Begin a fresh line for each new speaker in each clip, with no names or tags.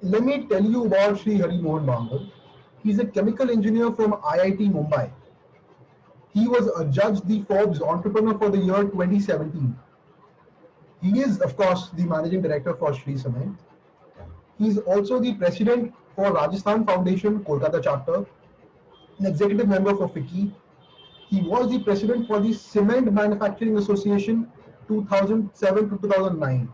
Let me tell you about Sri Hari Mohan Bangal. He's a chemical engineer from IIT Mumbai. He was adjudged the Forbes Entrepreneur for the year 2017. He is, of course, the managing director for Sri Cement. He is also the president for Rajasthan Foundation, Kolkata chapter, an executive member for FICCI. He was the president for the Cement Manufacturing Association 2007 to 2009.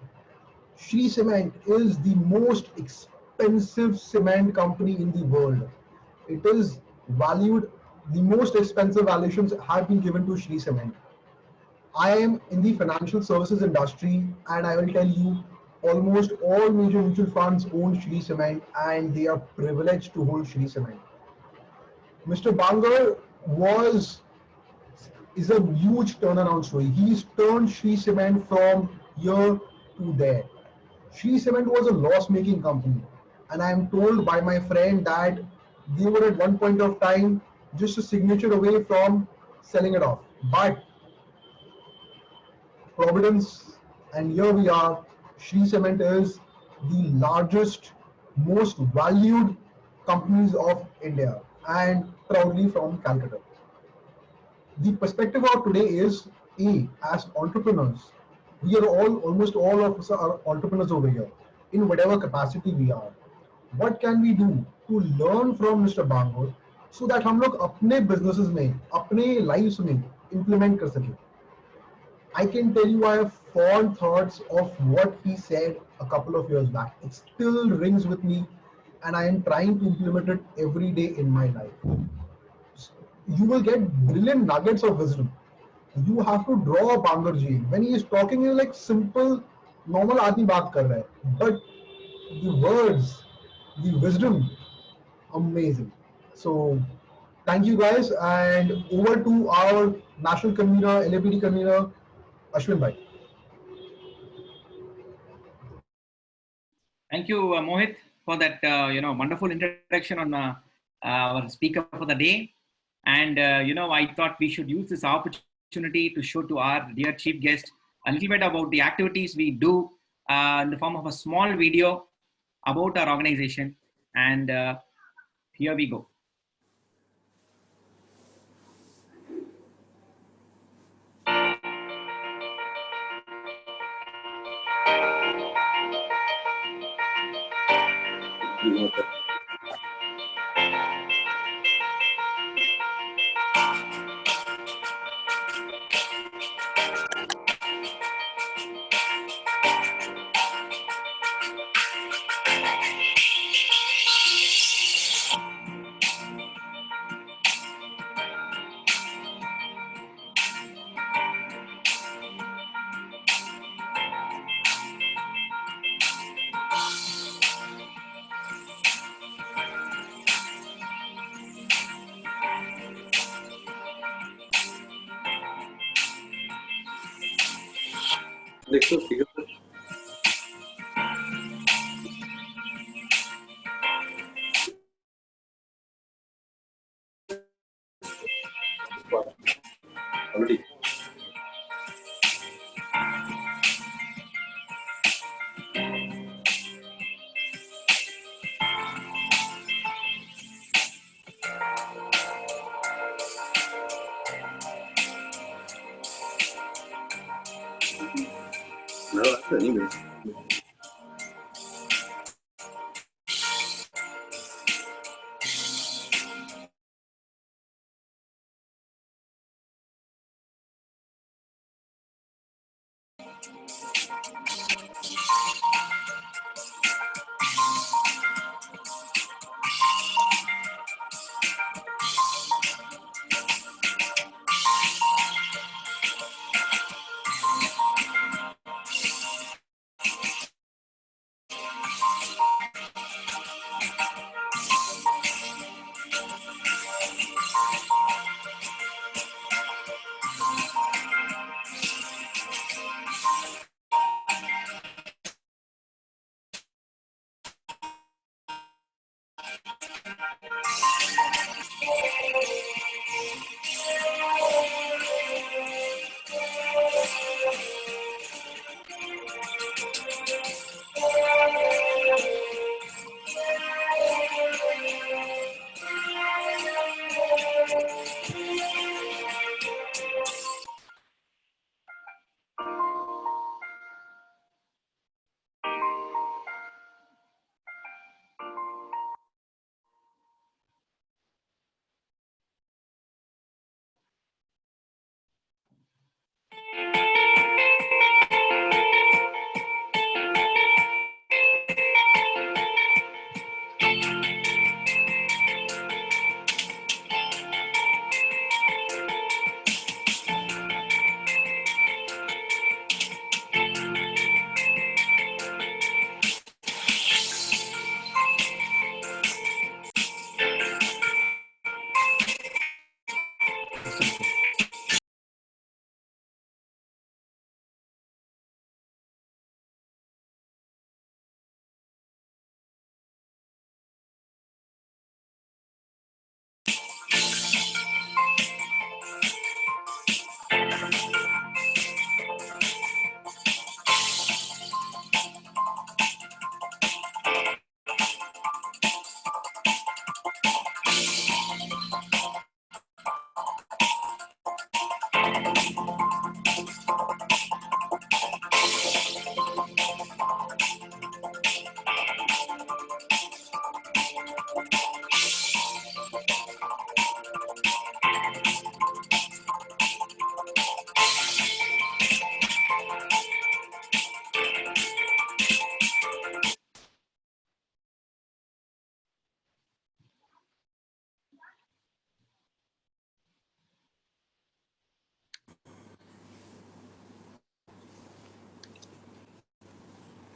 Shree Cement is the most expensive cement company in the world. It is valued, the most expensive valuations have been given to Shree Cement. I am in the financial services industry and I will tell you almost all major mutual funds own Shree Cement and they are privileged to hold Shree Cement. Mr. Bangar was is a huge turnaround story. He's turned Shree Cement from here to there. Shree Cement was a loss-making company, and I am told by my friend that they were at one point of time just a signature away from selling it off. But Providence, and here we are. Shree Cement is the largest, most valued companies of India, and proudly from Calcutta. The perspective of today is A, as entrepreneurs, we are all almost all of us are entrepreneurs over here in whatever capacity we are. What can we do to learn from Mr. Bangor so that हम लोग अपने businesses में अपने lives में implement कर सकें. I can tell you I have fond thoughts of what he said a couple of years back. It still rings with me and I am trying to implement it every day in my life. You will get brilliant nuggets of wisdom. You have to draw a Bangar ji. When he is talking, he's like simple, normal आदमी बात कर रहा है. But the words, the wisdom, amazing. So thank you guys, and over to our national convener, LAPD convener, Ashwin Bhai.
Thank you, Mohit, for that wonderful introduction on our speaker for the day. And I thought we should use this opportunity to show to our dear chief guest a little bit about the activities we do in the form of a small video about our organization. And here we go.
Already. No, that's an email.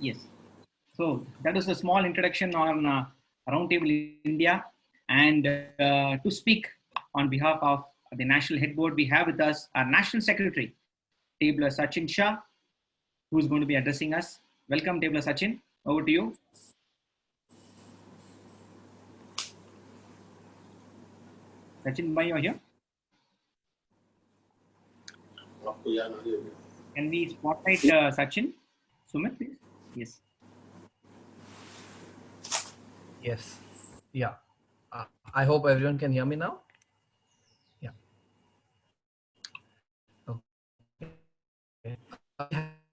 Yes. So that is a small introduction on Roundtable India. And to speak on behalf of the National Headboard, we have with us our National Secretary, Tabler Sachin Shah, who is going to be addressing us. Welcome, Tabler Sachin. Over to you. Sachin, why you are here? Can we spotlight Sachin? Sumit, please. Yes.
Yes. Yeah. I hope everyone can hear me now. Yeah. Okay.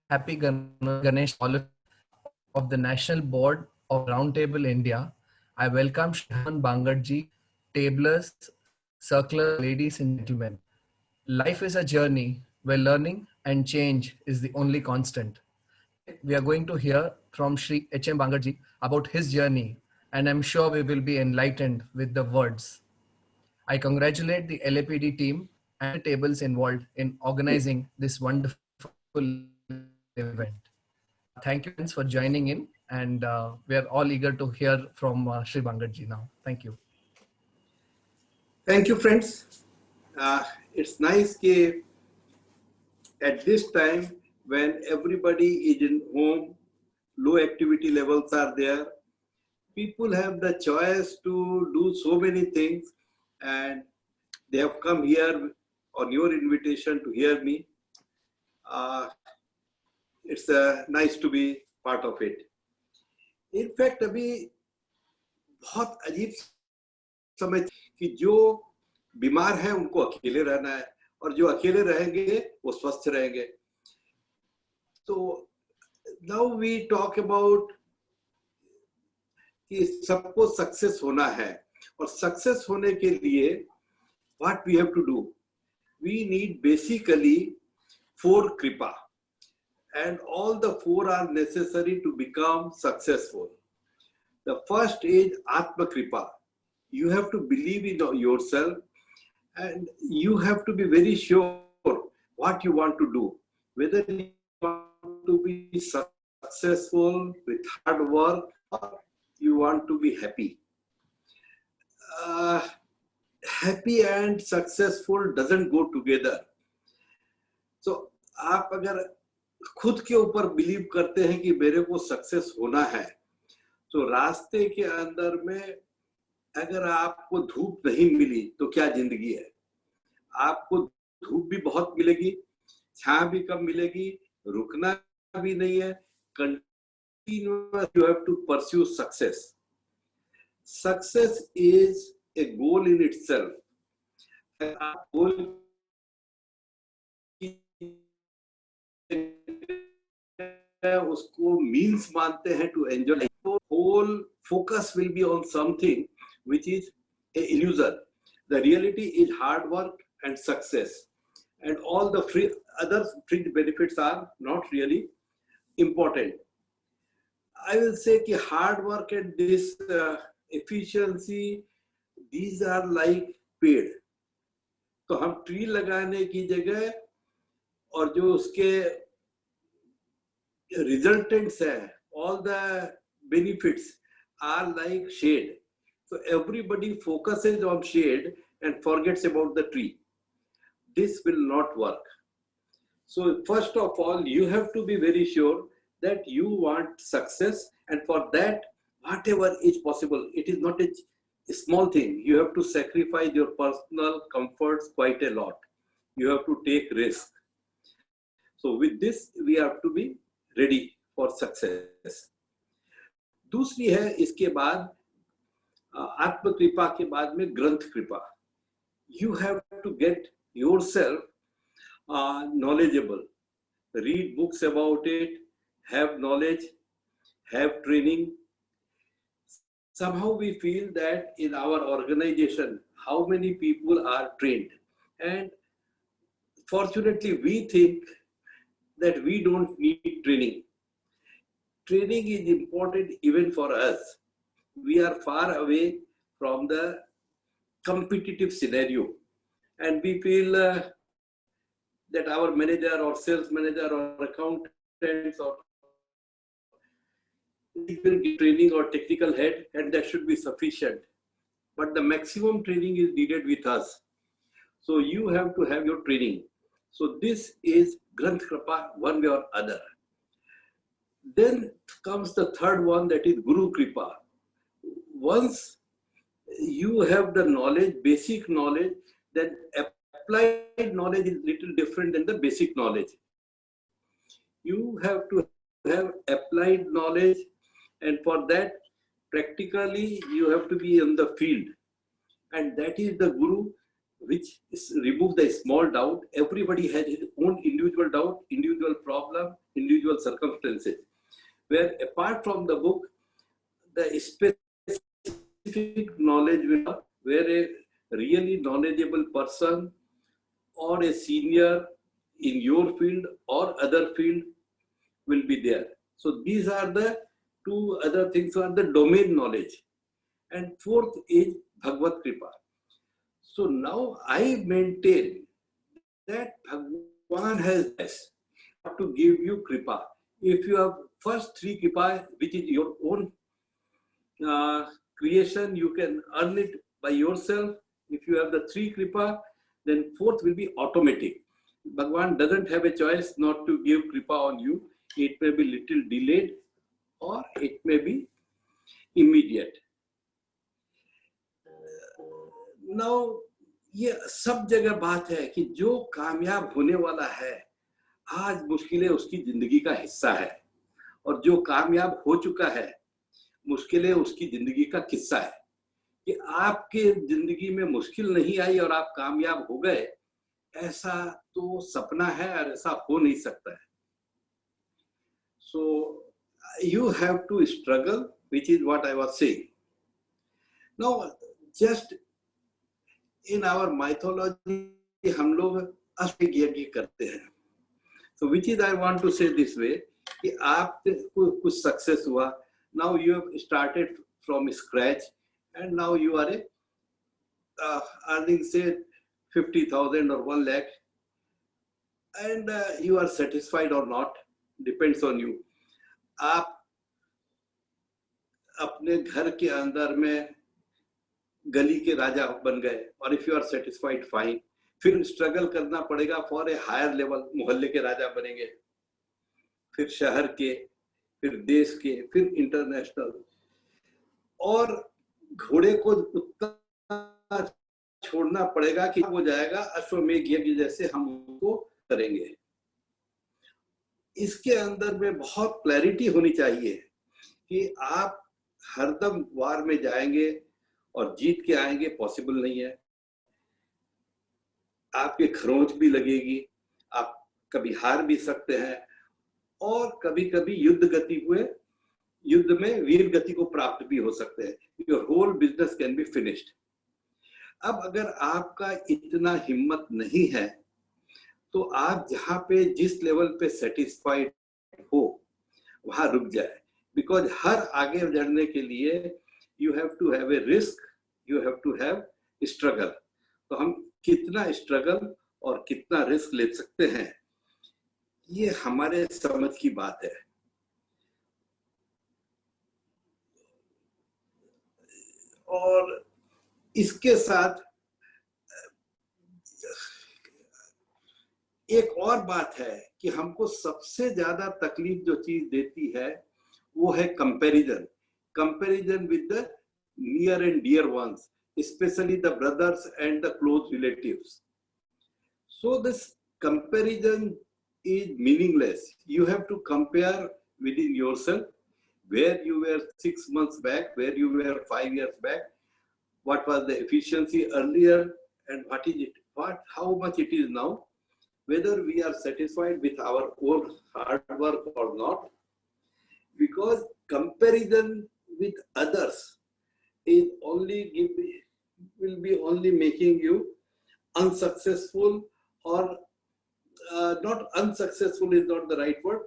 Happy Ganesh of the National Board of Roundtable India. I welcome Shravan Bangarji, tablers, circlers, ladies and gentlemen. Life is a journey where learning and change is the only constant. We are going to hear from Shri H.M. Bangarji about his journey, and I'm sure we will be enlightened with the words. I congratulate the LAPD team and the tables involved in organizing this wonderful event. Thank you for joining in, and we are all eager to hear from Shri Bangarji now. Thank you.
Thank you, friends. It's nice that at this time when everybody is in home, low activity levels are there, people have the choice to do so many things, and they have come here on your invitation to hear me. It's nice to be part of it. In fact, अभी बहुत अजीब समय कि जो बीमार है उनको अकेले रहना है और जो अकेले रहेंगे वो स्वस्थ रहेंगे. So now we talk about कि सबको सक्सेस होना है और सक्सेस होने के लिए what we have to do. We need basically 4 kripa, and all the 4 are necessary to become successful. The first is Atma Kripa. You have to believe in yourself, and you have to be very sure what you want to do. Whether you want to be successful with hard work or you want to be happy. Happy and successful doesn't go together. So, आप अगर खुद के ऊपर believe करते हैं कि मेरे को सक्सेस होना है, तो रास्ते के अंदर में अगर आपको धूप नहीं मिली तो क्या जिंदगी है. आपको धूप भी बहुत मिलेगी, छां भी कम मिलेगी, रुकना भी नहीं है. Continuous, you have to pursue success. Success is a goal in itself. आप गोल उसको means मानते हैं to enjoy. Whole focus will be on something which is an illusion. The reality is hard work and success, and all the other fringe benefits are not really important. I will say that hard work and this efficiency, these are like पेड़. तो हम tree लगाने की जगह और जो उसके resultants है, all the benefits are like shade. So everybody focuses on shade and forgets about the tree. This will not work. So first of all, you have to be very sure that you want success, and for that, whatever is possible, it is not a small thing. You have to sacrifice your personal comforts quite a lot. You have to take risk. So with this, we have to be ready for success. दूसरी है इसके बाद आत्म कृपा के बाद में ग्रंथ कृपा. You have to get yourself knowledgeable. Read books about it, have knowledge, have training. Somehow we feel that in our organization, how many people are trained? And fortunately, we think that we don't need training. Training is important even for us. We are far away from the competitive scenario, and we feel that our manager or sales manager or accountants or He will give training or technical head, and that should be sufficient. But the maximum training is needed with us. So you have to have your training. So this is Granth Kripa one way or other. Then comes the third one, that is Guru Kripa. Once you have the knowledge, basic knowledge, then applied knowledge is little different than the basic knowledge. You have to have applied knowledge, and for that, practically, you have to be in the field. And that is the Guru, which remove the small doubt. Everybody has his own individual doubt, individual problem, individual circumstances. Where apart from the book, the specific knowledge will come, where a really knowledgeable person or a senior in your field or other field will be there. So these are the two other things, are the domain knowledge. And fourth is Bhagavad Kripa. So now I maintain that Bhagwan has this to give you Kripa. If you have first three Kripa, which is your own creation, you can earn it by yourself. If you have the three Kripa, then fourth will be automatic. Bhagwan doesn't have a choice not to give Kripa on you. It may be little delayed or it may be immediate. Now, ये सब जगह बात है कि जो कामयाब होने वाला है, आज मुश्किलें उसकी जिंदगी का हिस्सा है, और जो कामयाब हो चुका है, मुश्किलें उसकी जिंदगी का किस्सा है. कि आपके जिंदगी में मुश्किल नहीं आई और आप कामयाब हो गए, ऐसा तो सपना है और ऐसा हो नहीं सकता है. So you have to struggle, which is what I was saying. Now, just in our mythology, हम लोग अष्टयज्ञ करते हैं. So which is I want to say this way, कि आप कुछ success हुआ, now you have started from scratch, and now you are earning say 50,000 or 1 lakh, and you are satisfied or not, depends on you. आप अपने घर के अंदर में गली के राजा बन गए, और if you are satisfied, fine. फिर स्ट्रगल करना पड़ेगा फॉर ए हायर लेवल, मोहल्ले के राजा बनेंगे, फिर शहर के, फिर देश के, फिर इंटरनेशनल. और घोड़े को उतना छोड़ना पड़ेगा कि वो जाएगा अश्वमेध यज्ञ जैसे हम उनको करेंगे. इसके अंदर में बहुत क्लैरिटी होनी चाहिए कि आप हरदम वार में जाएंगे और जीत के आएंगे, पॉसिबल नहीं है. आपके खरोंच भी लगेगी, आप कभी हार भी सकते हैं, और कभी कभी युद्ध में वीर गति को प्राप्त भी हो सकते हैं. Your whole business can be finished. अब अगर आपका इतना हिम्मत नहीं है, तो आप जहां पे जिस लेवल पे सेटिस्फाइड हो वहां रुक जाए. बिकॉज हर आगे बढ़ने के लिए you have to have a risk, you have to have struggle. तो हम कितना स्ट्रगल और कितना रिस्क ले सकते हैं, ये हमारे समझ की बात है. और इसके साथ एक और बात है कि हमको सबसे ज्यादा तकलीफ जो चीज देती है वो है comparison with the near and dear ones, especially the brothers and the close relatives. So this comparison is meaningless. You have to compare within yourself, where you were 6 months back, where you were 5 years back, what was the efficiency earlier, and what is it, how much it is now, whether we are satisfied with our own hard work or not. Because comparison with others is will be only making you unsuccessful, or not unsuccessful is not the right word,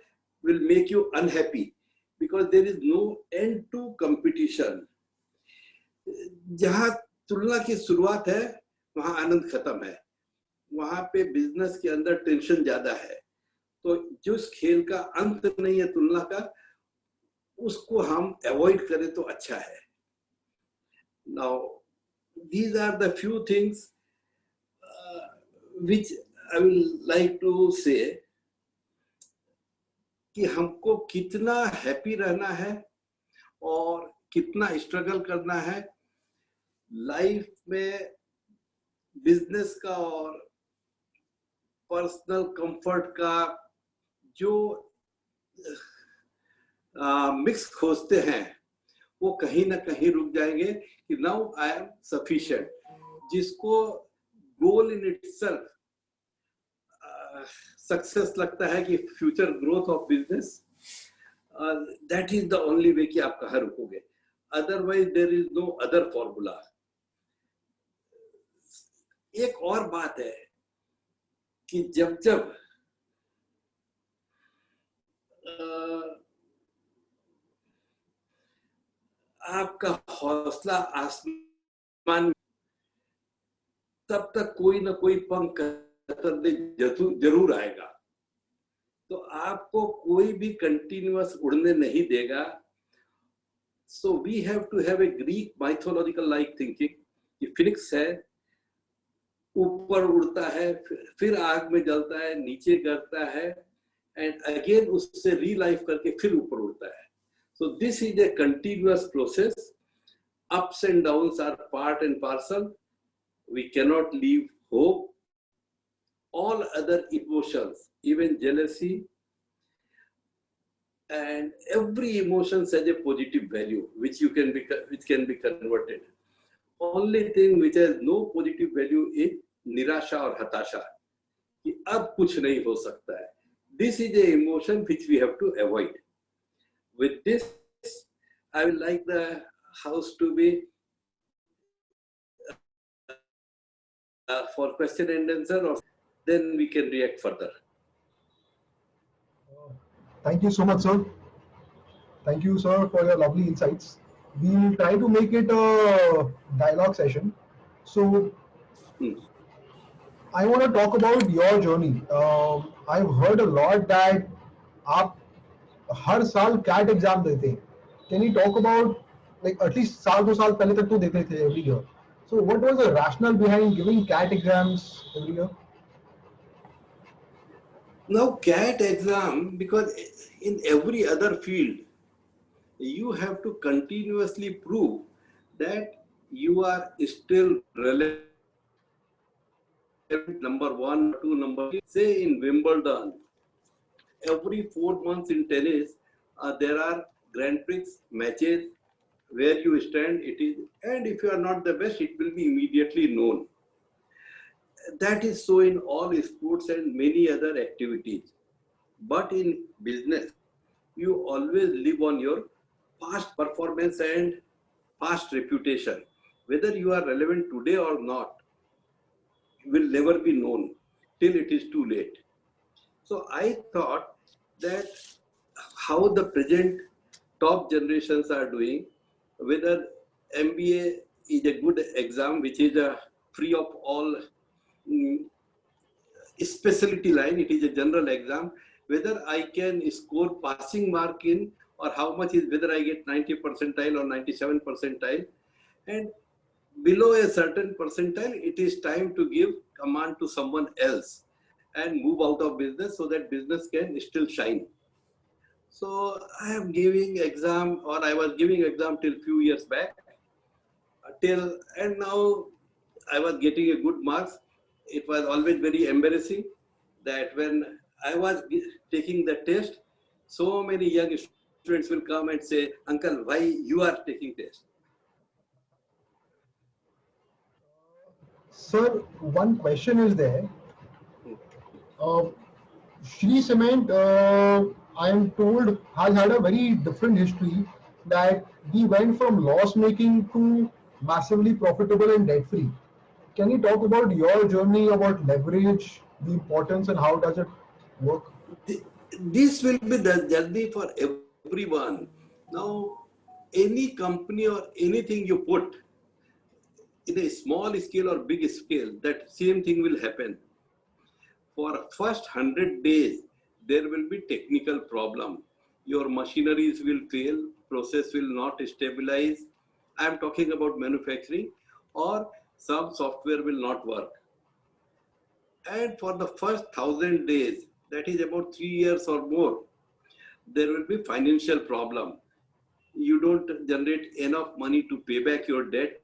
will make you unhappy, because there is no end to competition. जहां तुलना की शुरुआत है वहां आनंद खत्म है. वहां पे बिजनेस के अंदर टेंशन ज्यादा है. तो जिस खेल का अंत नहीं है तुलना का, उसको हम अवॉइड करें तो अच्छा है. Now, these are the few things which I will like to say कि हमको कितना हैप्पी रहना है और कितना स्ट्रगल करना है लाइफ में, बिजनेस का और पर्सनल कंफर्ट का जो मिक्स खोजते हैं वो कहीं ना कहीं रुक जाएंगे कि नाउ आई एम सफिशिएंट. जिसको गोल इन इटसेल्फ सक्सेस लगता है कि future growth of business, that is the only way कि आप कहाँ रुकोगे. Otherwise there is no other formula. एक और बात है कि जब जब आपका हौसला आसमान, तब तक कोई ना कोई पंख कतरने जरूर आएगा. तो आपको कोई भी कंटिन्यूअस उड़ने नहीं देगा. So we have to have a Greek mythological like thinking कि फिनिक्स है, ऊपर उड़ता है, फिर आग में जलता है, नीचे गिरता है, एंड अगेन उससे रीलाइफ करके फिर ऊपर उड़ता है. So this is a continuous process. Ups and downs are part and parcel. We cannot leave hope. All other emotions, even jealousy, and every emotion has a positive value, which can be converted. Only thing which has no positive value is nirasha or hatasha. कि अब कुछ नहीं हो सकता है. This is a emotion which we have to avoid. With this, I would like the house to be for question and answer, or then we can react further.
Thank you so much, sir. Thank you, sir, for your lovely insights. We'll try to make it a dialogue session. So, I want to talk about your journey. I've heard a lot that आप हर साल CAT exam देते हैं. Can you talk about, like, at least साल 2 साल पहले तक तो देते थे every year. So what was the rationale behind giving CAT exams every year?
Now CAT exam, because in every other field you have to continuously prove that you are still relevant. Number 1, 2, number 3. Say in Wimbledon, every 4 months in tennis, there are Grand Prix matches where you stand. It is, and if you are not the best, it will be immediately known. That is so in all sports and many other activities. But in business, you always live on your past performance and past reputation. Whether you are relevant today or not will never be known till it is too late. So I thought that how the present top generations are doing, whether MBA is a good exam, which is a free of all specialty line, it is a general exam, whether I can score passing mark in, or how much is, whether I get 90 percentile or 97 percentile, and below a certain percentile, it is time to give command to someone else and move out of business so that business can still shine. So I am giving exam, or I was giving exam till few years back, and now I was getting a good marks. It was always very embarrassing that when I was taking the test, so many young students will come and say, "Uncle, why you are taking test?"
Sir, one question is there. Shree Cement, I am told, has had a very different history, that we went from loss making to massively profitable and debt free. Can you talk about your journey, about leverage, the importance, and how does it work?
This will be the journey for everyone. Now, any company or anything you put in a small scale or big scale, that same thing will happen. For first 100 days, there will be technical problem. your machineries will fail, process will not stabilize. I am talking about manufacturing, or some software will not work. And for the first 1,000 days, that is about 3 years or more, there will be financial problem. You don't generate enough money to pay back your debt.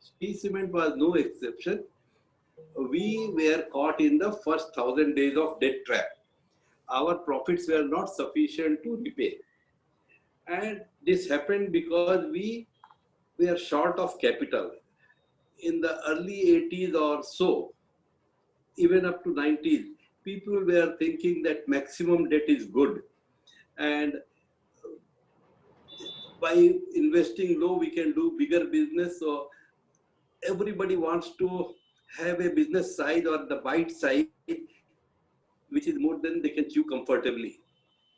Shree Cement was no exception. We were caught in the first 1,000 days of debt trap. Our profits were not sufficient to repay. And this happened because we were short of capital. In the early 80s or so, even up to 90s, people were thinking that maximum debt is good. And by investing low, we can do bigger business. So everybody wants to have a business size or the bite size, which is more than they can chew comfortably.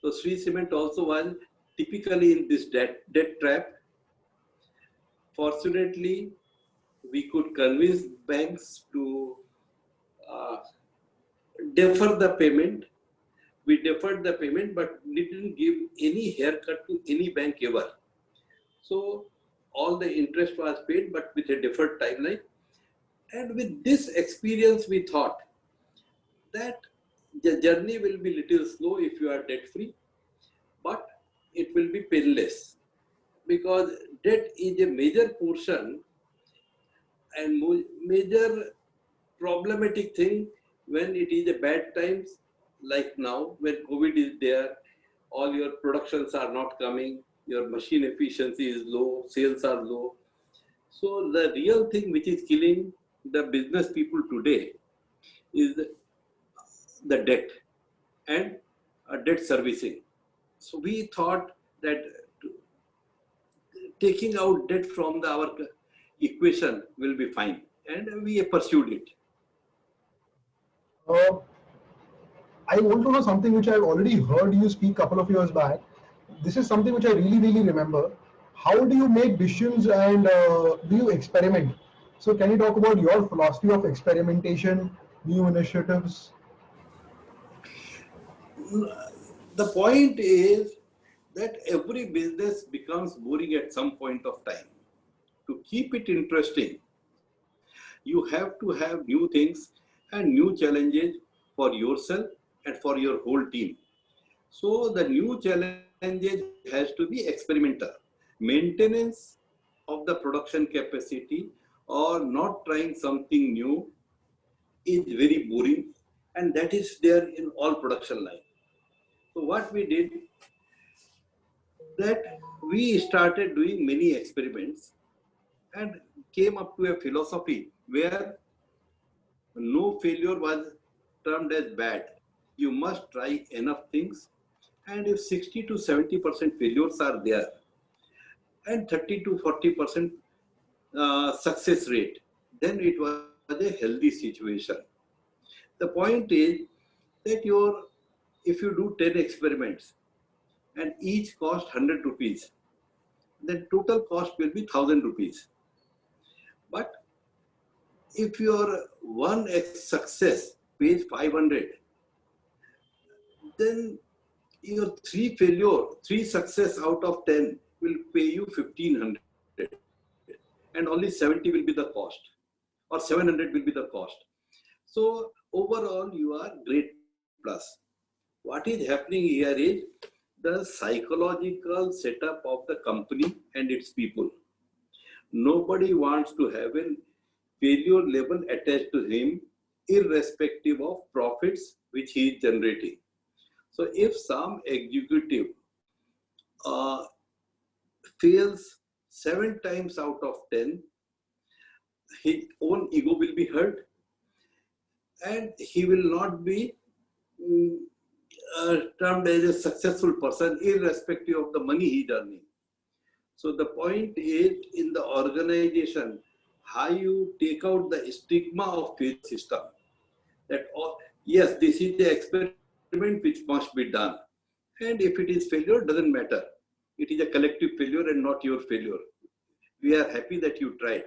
So Shree Cement also was typically in this debt trap. Fortunately, we could convince banks to defer the payment. We deferred the payment, but didn't give any haircut to any bank ever. So all the interest was paid, but with a deferred timeline. And with this experience, we thought that the journey will be little slow if you are debt free, but it will be painless, because debt is a major portion and major problematic thing when it is a bad times, like now when COVID is there, all your productions are not coming, your machine efficiency is low, sales are low. So the real thing which is killing the business people today is the debt and debt servicing. So we thought that taking out debt from our equation will be fine, and we pursued it.
I want to know something which I've already heard you speak a couple of years back. This is something which I really remember. How do you make decisions and do you experiment? So can you talk about your philosophy of experimentation, new initiatives?
The point is that every business becomes boring at some point of time. To keep it interesting, you have to have new things and new challenges for yourself and for your whole team. So the new challenges has to be experimental. Maintenance of the production capacity or not trying something new is very boring, and that is there in all production line. So what we did, that we started doing many experiments and came up to a philosophy where no failure was termed as bad. You must try enough things, and if 60 to 70% failures are there and 30 to 40% success rate, then it was a healthy situation. The point is that if you do 10 experiments and each cost 100 rupees, then total cost will be 1,000 rupees. But if your one success pays 500, then your three success out of 10 will pay you 1,500, and only 70 will be the cost, or 700 will be the cost. So overall, you are great plus. What is happening here is the psychological setup of the company and its people. Nobody wants to have a failure level attached to him, irrespective of profits which he is generating. So if some executive fails 7 times out of 10, his own ego will be hurt, and he will not be termed as a successful person, irrespective of the money he is earning. So the point is, in the organization, how you take out the stigma of failure system. That yes, this is the experiment which must be done, and if it is failure, doesn't matter. It is a collective failure and not your failure. We are happy that you tried.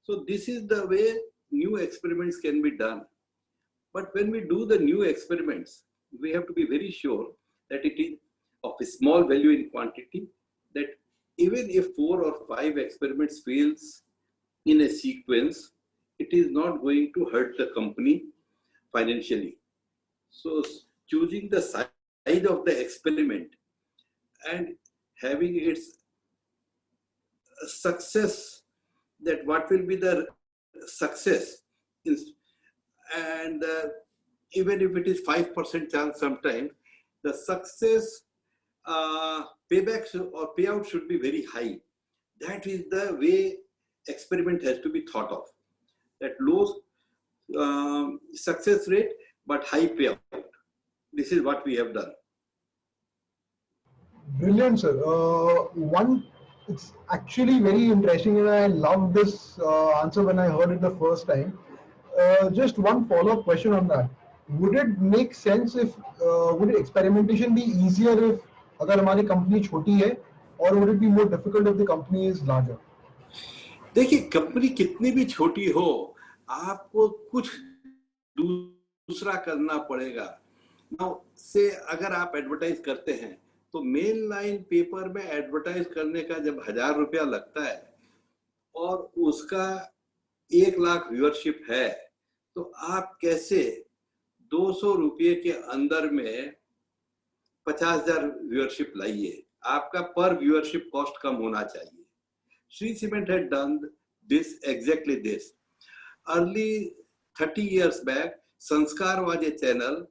So this is the way new experiments can be done. But when we do the new experiments, we have to be very sure that it is of a small value in quantity, that even if 4 or 5 experiments fails in a sequence, it is not going to hurt the company financially. So choosing the size of the experiment and having its success, that what will be the success, and even if it is 5% chance sometimes, the success payback or payout should be very high. That is the way experiment has to be thought of. That low success rate but high payout. This is what we have done.
Brilliant, sir. It's actually very interesting, and I love this answer when I heard it the first time. Just one follow-up question on that. Would it make sense if would experimentation be easier if अगर हमारी company छोटी है, or would it be more difficult if the company is larger?
देखिए, company कितनी भी छोटी हो, आपको कुछ दूसरा करना पड़ेगा। नाउ से अगर आप एडवर्टाइज करते हैं तो मेन लाइन पेपर में एडवर्टाइज करने का जब 1000 रुपया लगता है और उसका 1 लाख व्यूअरशिप है, तो आप कैसे 200 रुपये के अंदर में 50,000 व्यूअरशिप लाइए? आपका पर व्यूअरशिप कॉस्ट कम होना चाहिए। Shree Cement had done this, exactly this. Early 30 years back, Sanskar was a channel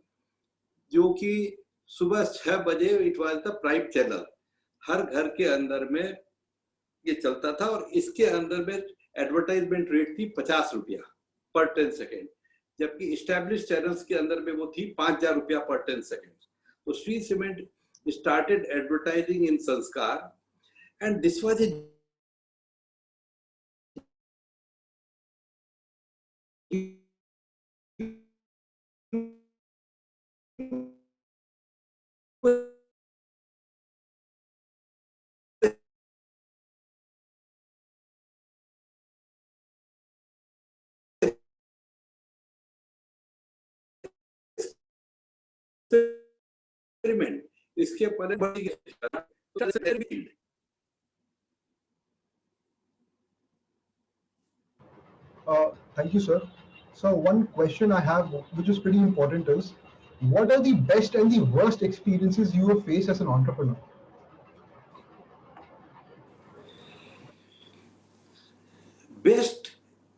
जो कि सुबह 6 बजे it was the prime channel. हर घर के अंदर में ये चलता था और इसके अंदर में एडवर्टाइजमेंट रेट थी 50 रुपया पर 10 सेकेंड, जबकि एस्टैब्लिश चैनल्स के अंदर में वो थी 5,000 रुपया पर 10 सेकेंड. तो Shri cement started advertising in Sanskar, and this was a experiment. इसके पहले बड़ी
Thank you, sir. So one question I have, which is pretty important, is what are the best and the worst experiences you have faced as an entrepreneur?
Best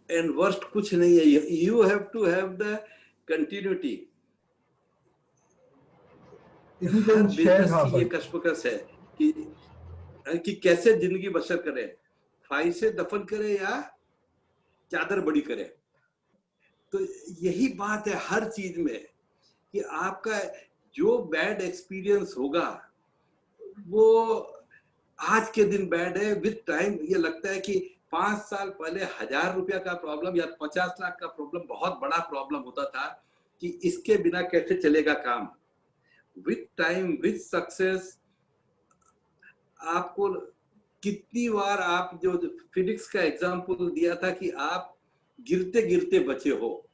and worst कुछ नहीं है. You have to have the continuity.
If you can share,
business की ये कशमकश है कि कैसे जिंदगी बसर करें, फाइल से दफन करें या चादर बड़ी करें. तो यही बात है हर चीज में कि आपका जो बैड एक्सपीरियंस होगा वो आज के दिन बैड है. विद टाइम ये लगता है कि 5 साल पहले 1000 रुपया का प्रॉब्लम या 50 लाख का प्रॉब्लम बहुत बड़ा प्रॉब्लम होता था कि इसके बिना कैसे चलेगा काम. विद टाइम, विद सक्सेस, आपको कितनी बार आप जो फिनिक्स का एग्जांपल दिया था कि आप गिरते गिरते बचे हो,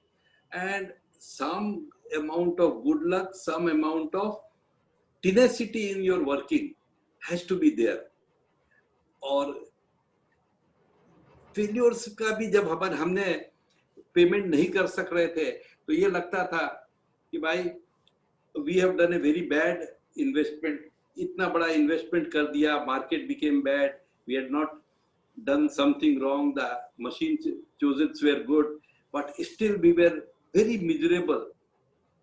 and some amount of good luck, some amount of tenacity in your working has to be there. और फेल्योर्स का भी जब हमने पेमेंट नहीं कर सक रहे थे तो ये लगता था कि भाई we have done a very bad investment. इतना बड़ा इन्वेस्टमेंट कर दिया, market became bad, we had not done something wrong, the machine choices were good, but still we were very miserable.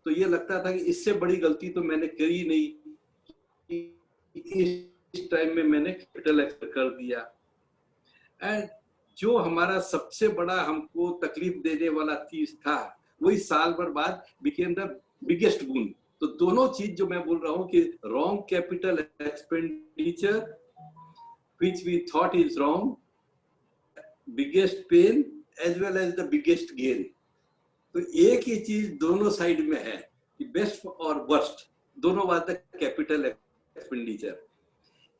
तो ये लगता था कि इससे बड़ी गलती तो मैंने करी नहीं, इस टाइम में मैंने कैपिटल एक्सपेंड कर दिया. एंड जो हमारा सबसे बड़ा हमको तकलीफ देने वाला चीज था वही साल भर बाद बिकेम द बिगेस्ट boon. तो दोनों चीज जो मैं बोल रहा हूँ कि wrong capital expenditure which we thought is wrong, biggest pain as well as the biggest gain. तो एक ही चीज दोनों साइड में है कि बेस्ट और वर्स्ट दोनों बात है capital expenditure.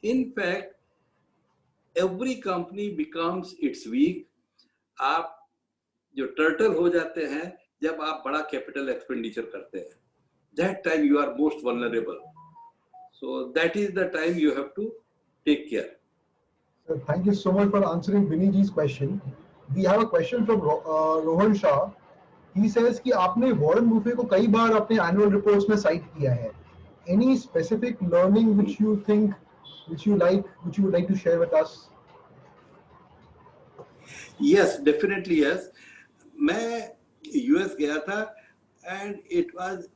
In fact every company becomes its weak. आप जो टर्टल हो जाते हैं जब आप बड़ा कैपिटल एक्सपेंडिचर करते हैं, that time you are most vulnerable. So that is the time you have to take care.
So thank you so much for answering Vinny ji's question. We have a question from Rohan Shah. He says कि आपने Warren Buffett को कई बार अपने annual reports में site किया है. Any specific learning which you think, which you would like to share with us?
Yes, definitely yes. मैं US गया था and it was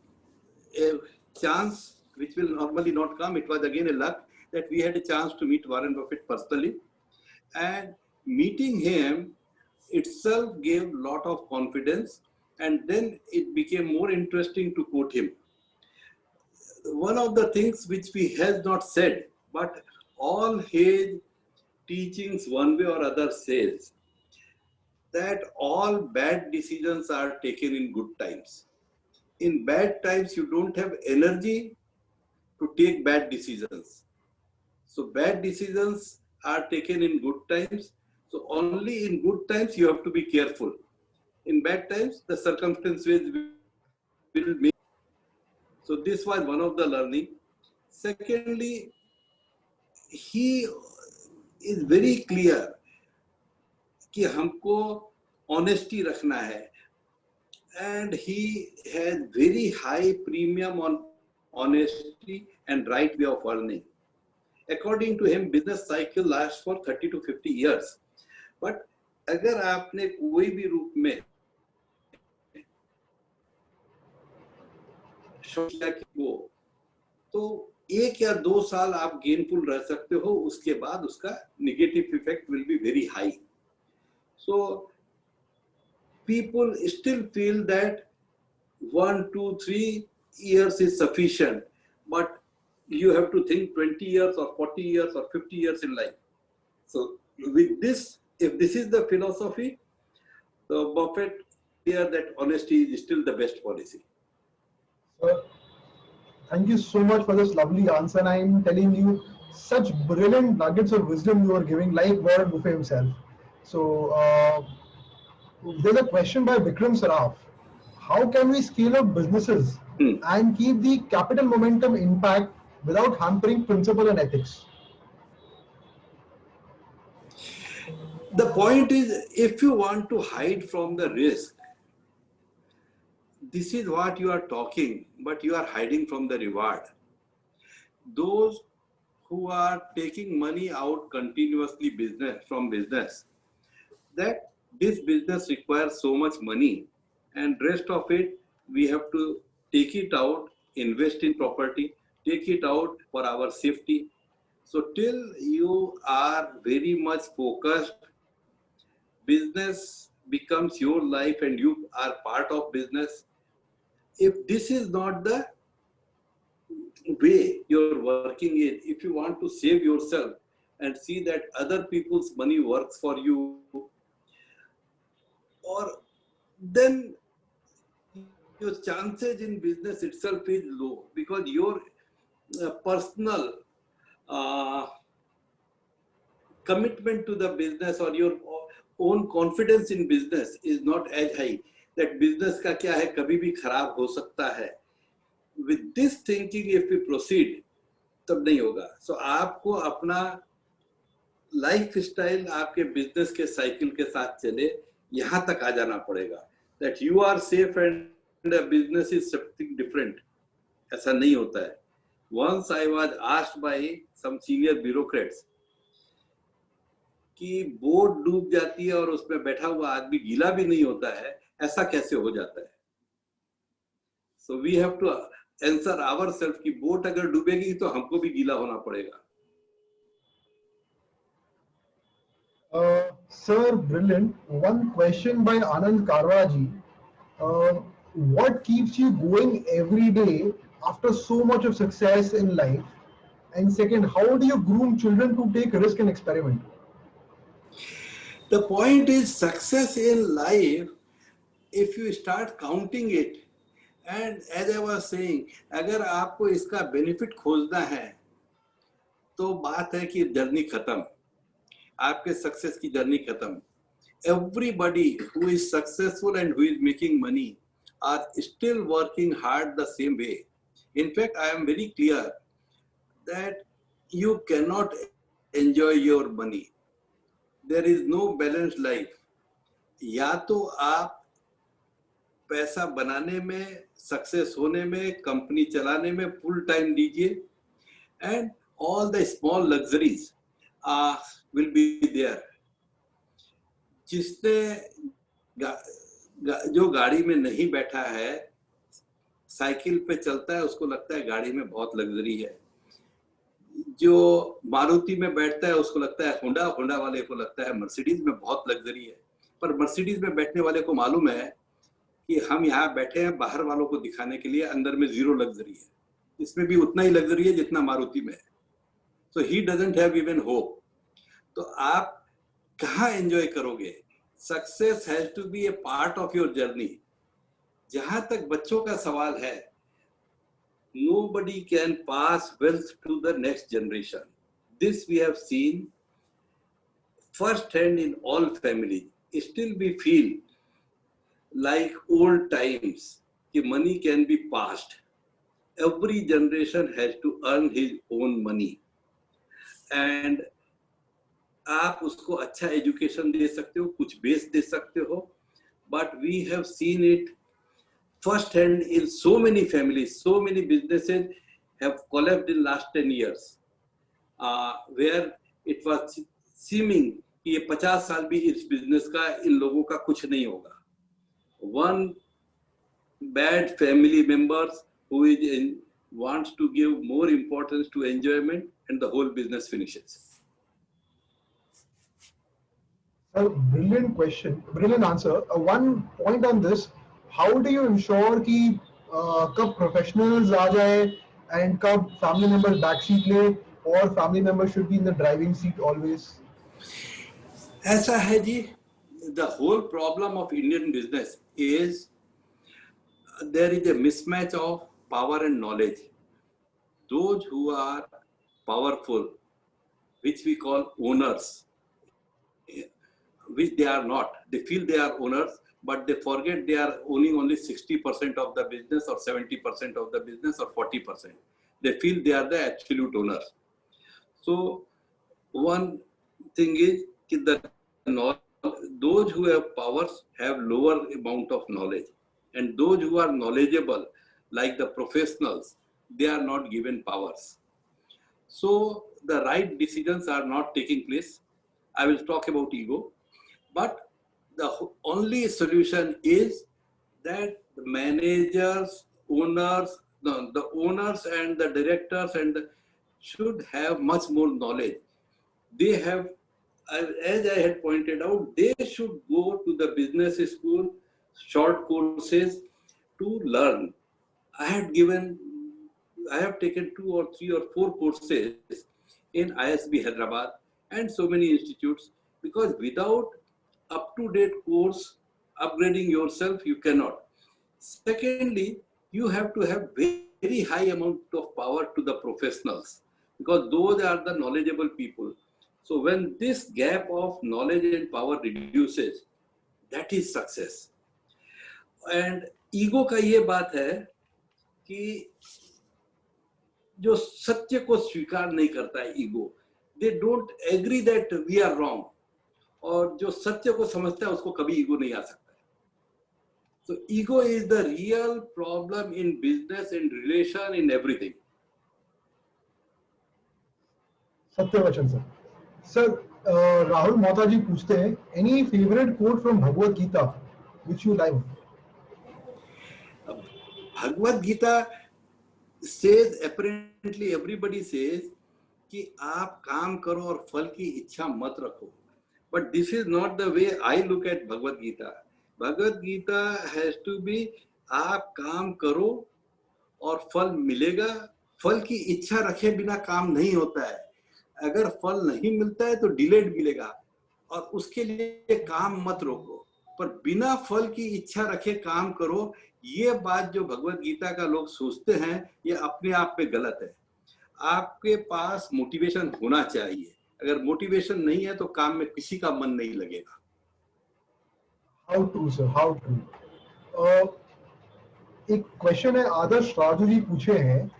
a chance which will normally not come. It was again a luck that we had a chance to meet Warren Buffett personally, and meeting him itself gave a lot of confidence, and then it became more interesting to quote him. One of the things which we has not said, but all his teachings one way or other says that all bad decisions are taken in good times. In bad times, you don't have energy to take bad decisions. So bad decisions are taken in good times. So only in good times you have to be careful. In bad times, the circumstances will make. So this was one of the learning. Secondly, he is very clear कि हमको honesty रखना है, and he has very high premium on honesty and right way of earning. According to him, business cycle lasts for 30 to 50 years. But अगर आपने कोई भी रूप में वो तो 1 या 2 साल आप गेनफुल रह सकते हो, उसके बाद उसका negative effect will be very high. So people still feel that 1, 2, 3 years is sufficient, but you have to think 20 years or 40 years or 50 years in life. So with this, if this is the philosophy, the Buffett clear that honesty is still the best policy.
Sir, thank you so much for this lovely answer. And I'm telling you, such brilliant nuggets of wisdom you are giving, like Warren Buffett himself. So there's a question by Vikram Saraf. How can we scale up businesses and keep the capital momentum intact without hampering principle and ethics?
The point is, if you want to hide from the risk, this is what you are talking, but you are hiding from the reward. Those who are taking money out continuously from business, that this business requires so much money, and rest of it we have to take it out, invest in property, take it out for our safety. So till you are very much focused, business becomes your life and you are part of business. If this is not the way you're working in, if you want to save yourself and see that other people's money works for you, or then your chances in business itself is low, because your personal commitment to the business or your own confidence in business is not as high, that business का क्या है कभी भी खराब हो सकता है. With this thinking if we proceed, तब नहीं होगा. So आपको अपना लाइफ स्टाइल आपके बिजनेस के साइकिल के साथ चले, यहाँ तक आ जाना पड़ेगा. That you are safe and the business is something different. ऐसा नहीं होता है. Once I was asked by some senior bureaucrats कि बोट डूब जाती है और उसमें बैठा हुआ आदमी गीला भी नहीं होता है, ऐसा कैसे हो जाता है? So we have to answer ourselves कि बोट अगर डूबेगी तो हमको भी गीला होना पड़ेगा.
Sir, brilliant. One question by Anand Karwaji. What keeps you going every day after so much of success in life? And second, how do you groom children to take risk and experiment?
The point is, success in life, if you start counting it, and as I was saying, अगर आपको इसका benefit खोजना है, तो बात है कि journey खत्म, आपके सक्सेस की जर्नी खत्म. Everybody who is successful and who is making money are still working hard the same way. In fact, I am very clear. that you cannot enjoy your money. There is no balanced life. या तो आप पैसा बनाने में, success होने में, company चलाने में फुल टाइम दीजिए, and all the small luxuries will be there. जिसने जो गाड़ी में नहीं बैठा है, साइकिल पे चलता है, उसको लगता है गाड़ी में बहुत लग्जरी है. जो मारुति में बैठता है उसको लगता है होंडा वाले को लगता है मर्सिडीज में बहुत लग्जरी है. पर मर्सिडीज में बैठने वाले को मालूम है कि हम यहाँ बैठे हैं बाहर वालों को दिखाने के लिए, अंदर में जीरो लग्जरी है. इसमें भी उतना ही लग्जरी है जितना मारुति में है. So he doesn't have even hope. तो आप कहाँ एंजॉय करोगे? Success has to be a part of your journey. जहां तक बच्चों का सवाल है, nobody can pass wealth to the next generation. This we have seen first hand in all families. Still we feel like old times, कि money can be passed. Every generation has to earn his own money. And आप उसको अच्छा education दे सकते हो, कुछ base दे सकते हो, but we have seen it first hand in so many families. So many businesses have collapsed in last 10 years, where it was seeming कि ये 50 साल भी इस बिजनेस का इन लोगों का कुछ नहीं होगा. One bad family members who wants to give more importance to enjoyment, and the whole business finishes.
Brilliant question, brilliant answer. One point on this: how do you ensure कि कब professionals आ जाए and कब family members backseat ले, or family members should be in the driving seat always?
ऐसा है जी. The whole problem of Indian business is there is a mismatch of power and knowledge. Those who are powerful, which we call owners, which they are not. They feel they are owners, but they forget they are owning only 60% of the business, or 70% of the business, or 40%. They feel they are the absolute owners. So one thing is that those who have powers have lower amount of knowledge, and those who are knowledgeable, like the professionals, they are not given powers. So the right decisions are not taking place. I will talk about ego, but the only solution is that the managers, owners, the owners and the directors should have much more knowledge. They have, as I had pointed out, they should go to the business school, short courses to learn. I have taken 2 or 3 or 4 courses in ISB Hyderabad and so many institutes, because without up-to-date course, upgrading yourself, you cannot. Secondly, you have to have very high amount of power to the professionals, because those are the knowledgeable people. So when this gap of knowledge and power reduces, that is success. And ego का ये बात है कि जो सत्य को स्वीकार नहीं करता है ego, they don't agree that we are wrong, और जो सत्य को समझता है उसको कभी ईगो नहीं आ सकता है. So ego is the real problem in business, in relation, in everything.
सत्यवचन सर. सर, राहुल मोहता जी पूछते हैं, any favorite quote from Bhagavad Gita which you like?
Bhagavad Gita says, apparently everybody says कि आप काम करो और फल की इच्छा मत रखो. But this is not the way I look at Bhagavad Gita. Bhagavad Gita has to be, आप काम करो और फल मिलेगा. फल की इच्छा रखे बिना काम नहीं होता है. अगर फल नहीं मिलता है तो डिलेड मिलेगा, और उसके लिए काम मत रोको, पर बिना फल की इच्छा रखे काम करो. ये बात जो भगवत गीता का लोग सोचते हैं, ये अपने आप पे गलत है. आपके पास मोटिवेशन होना चाहिए. अगर मोटिवेशन नहीं है तो काम में किसी का मन नहीं लगेगा.
How true, sir, how true. एक क्वेश्चन है, आदर्श राजू जी पूछे हैं,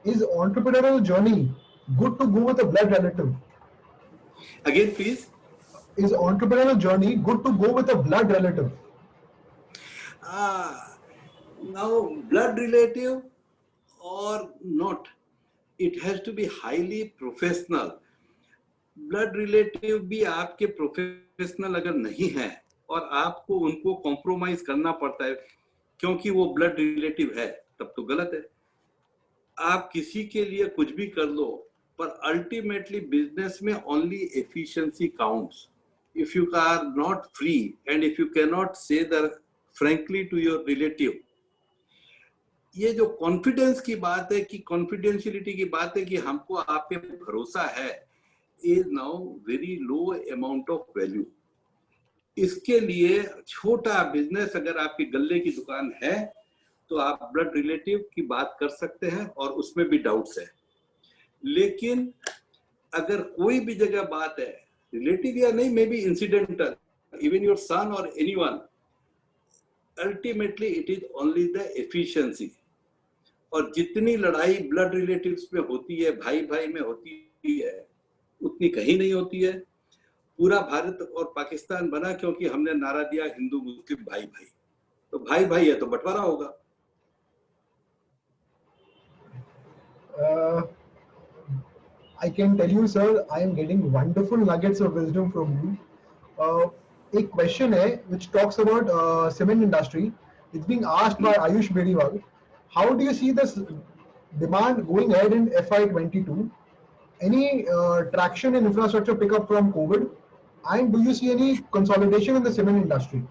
is entrepreneurial journey good to go with a blood relative?
Again, please.
Is entrepreneurial journey good to go with a blood relative?
Now, blood relative or not, it has to be highly professional. Blood relative भी आपके professional अगर नहीं है और आपको उनको compromise करना पड़ता है क्योंकि वो ब्लड रिलेटिव है, तब तो गलत है। आप किसी के लिए कुछ भी कर लो, पर अल्टीमेटली बिजनेस में only efficiency counts. If you are not free and if you can not say the frankly to your relative, ये जो कॉन्फिडेंस की बात है कि कॉन्फिडेंशियलिटी की बात है कि हमको आप पे भरोसा है, is now very low amount of value. इसके लिए छोटा बिजनेस, अगर आपकी गल्ले की दुकान है तो आप ब्लड रिलेटिव की बात कर सकते हैं और उसमें भी डाउट्स है। लेकिन अगर कोई भी जगह बात है रिलेटिव या नहीं, may be incidental, even your son और anyone, ultimately it is only the efficiency. और जितनी लड़ाई ब्लड रिलेटिव्स में होती है, भाई भाई में होती है, उतनी कहीं नहीं होती है। पूरा भारत और पाकिस्तान बना क्योंकि हमने नारा दिया हिंदू मुस्लिम भाई भाई, तो भाई भाई है तो बंटवारा होगा।
I can tell you, sir, I am getting wonderful nuggets of wisdom from you. A question है which talks about cement industry. It's being asked by Ayush Beriwal. How do you see this demand going ahead in FY22? Any traction in infrastructure pickup from COVID? And do you see any consolidation in the cement industry?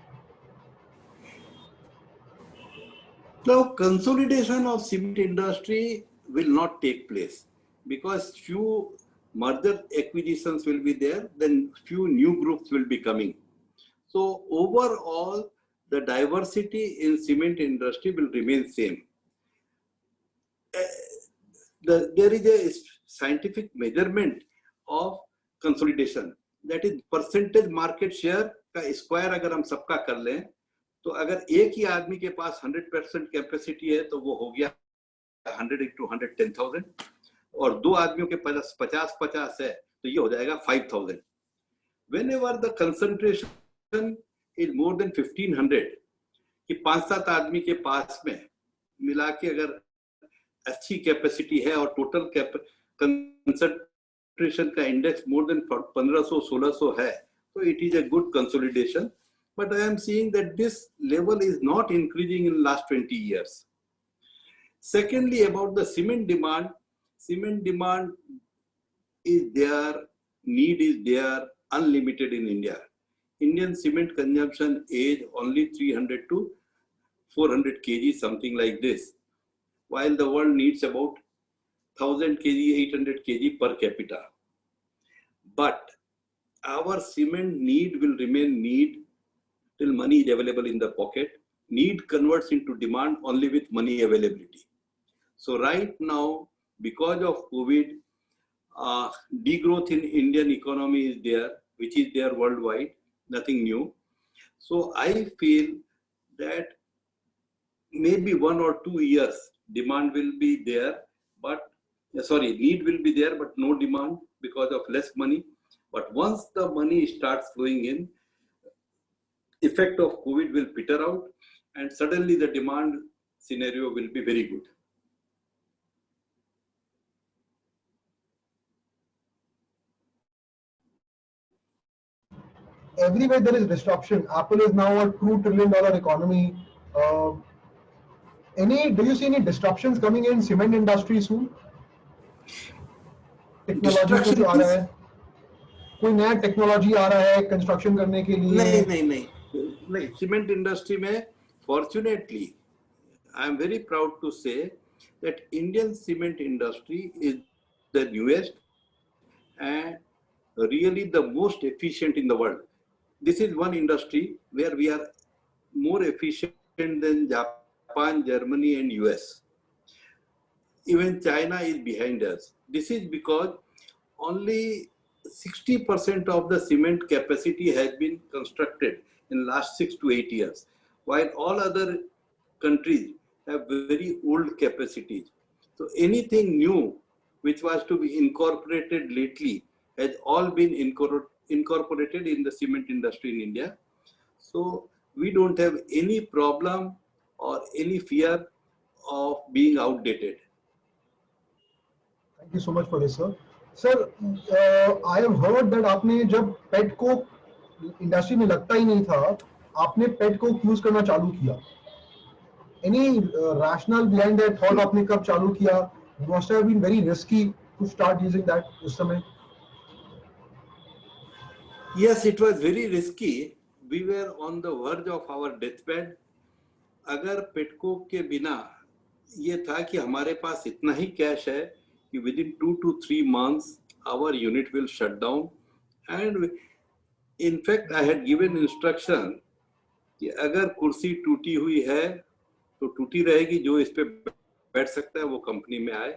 Now, consolidation of cement industry will not take place because few merger acquisitions will be there, then few new groups will be coming. So overall, the diversity in cement industry will remain same. There is a scientific measurement of consolidation, that is percentage market share का square अगर हम सबका कर लें तो अगर एक ही आदमी के पास 100% कैपेसिटी है तो वो हो गया 100 into 110,000, और दो आदमियों के पास 50-50 है तो ये हो जाएगा 5,000. Whenever the concentration is more than 1,500, कि 5-7 आदमी के पास में मिला के अगर अच्छी कैपेसिटी है और टोटल कंसंट्रेशन का इंडेक्स मोर देन 1500-1600 है, तो it is a good consolidation. But I am seeing that this level is not increasing in the last 20 years. Secondly, about the cement demand is there, need is there, unlimited in India. Indian cement consumption is only 300 to 400 kg, something like this, while the world needs about 1000 kg, 800 kg per capita. But our cement need will remain need till money is available in the pocket. Need converts into demand only with money availability. So right now, because of COVID, degrowth in Indian economy is there, which is there worldwide, nothing new. So I feel that maybe 1 or 2 years demand will be there, but need will be there, but no demand because of less money. But once the money starts flowing in, effect of COVID will peter out and suddenly the demand scenario will be very good.
Everywhere there is disruption. Apple is now a $2 trillion economy. Do you see any disruptions coming in cement industry soon? Technology कुछ आ रहा है, कोई नया technology आ रहा है construction करने के लिए?
नहीं, सीमेंट इंडस्ट्री में fortunately I am very proud to say that Indian cement industry is the newest and really the most efficient in the world. This is one industry where we are more efficient than Japan, Germany and US. Even China is behind us. This is because only 60% of the cement capacity has been constructed in last 6 to 8 years, while all other countries have very old capacities. So anything new which was to be incorporated lately, has all been incorporated in the cement industry in India. So we don't have any problem or any fear of being outdated.
Thank you so much for this, sir. Sir, I have heard that आपने जब pet coke industry में लगता ही नहीं था, आपने pet coke use करना चालू किया. Any rationale behind that thought? आपने कब चालू किया? It must have been very risky to start using that उस समय.
Yes, it was very risky. We were on the verge of our deathbed. अगर पेटकोक के बिना ये था कि हमारे पास इतना ही कैश है कि within 2 to 3 months our unit will shut down, and in fact I had given instruction कि अगर कुर्सी टूटी हुई है तो टूटी रहेगी, जो इस पे बैठ सकता है वो कंपनी में आए,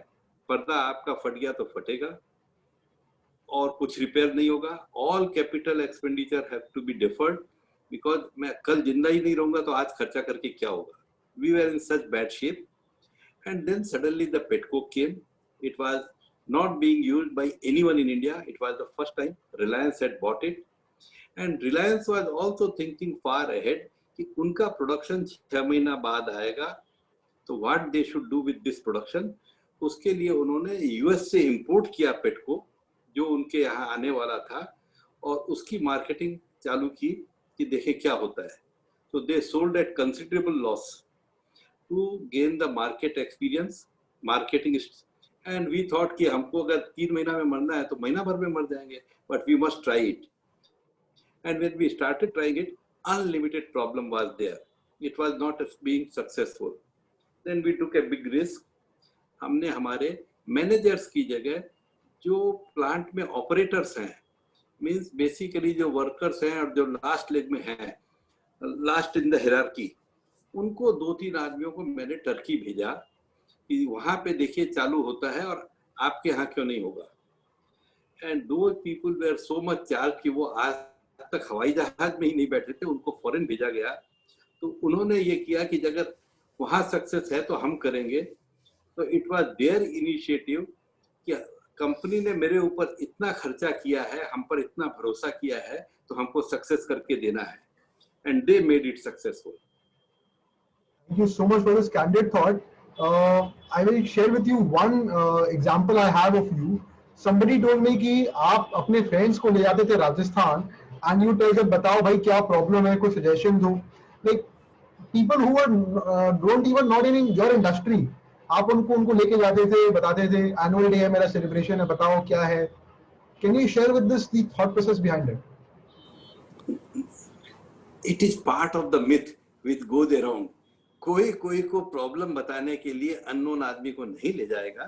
पर्दा आपका फट गया तो फटेगा और कुछ रिपेयर नहीं होगा. All capital expenditure have to be deferred, because मैं कल जिंदा ही नहीं रहूंगा तो आज खर्चा करके क्या होगा. We were in such bad shape, and then suddenly the petcoke came. It was not being used by anyone in India. It was the first time Reliance had bought it, and Reliance was also thinking far ahead कि उनका production 6 महीना बाद आएगा, तो what they should do with this production. उसके लिए उन्होंने US से इंपोर्ट किया पेट को, जो उनके यहाँ आने वाला था, और उसकी मार्केटिंग चालू की कि देखें क्या होता है. तो they sold at considerable loss to gain the market experience, marketing. And we thought कि हमको अगर 3 महीना में मरना है तो महीना भर में मर जाएंगे, but we must try it. And when we started trying it, unlimited problem was there. It was not being successful. Then we took a big risk. हमने हमारे मैनेजर्स की जगह जो प्लांट में ऑपरेटर्स हैं, मींस बेसिकली जो workers हैं और जो लास्ट लेग में हैं, लास्ट इन द हायरार्की, उनको 2-3 आदमियों को मैंने टर्की भेजा कि वहां पे देखिए चालू होता है और आपके यहाँ क्यों नहीं होगा. And those people were so much charge कि वो आज तक हवाई जहाज में ही नहीं बैठे थे, उनको फॉरेन भेजा गया. तो उन्होंने ये किया कि अगर वहां सक्सेस है तो हम करेंगे. तो इट वाज देयर इनिशिएटिव कि कंपनी ने मेरे ऊपर इतना खर्चा किया है, हम पर इतना भरोसा किया है, तो हमको सक्सेस करके देना है. And they made it successful.
Thank you so much for this candid thought. I will share with you one example I have of you. Somebody told me कि आप अपने फ्रेंड्स को ले जाते थे Rajasthan, and you tell them बताओ भाई क्या प्रॉब्लम है, कोई सजेशन दो. Like people who are don't even not in your industry, आप उनको लेके जाते थे, बताते थे एनुअल डे है मेरा, सेलिब्रेशन है, बताओ क्या है. Can you share with this the thought process behind it?
It is part of the myth which goes around. कोई को प्रॉब्लम बताने के लिए अननोन आदमी को नहीं ले जाएगा.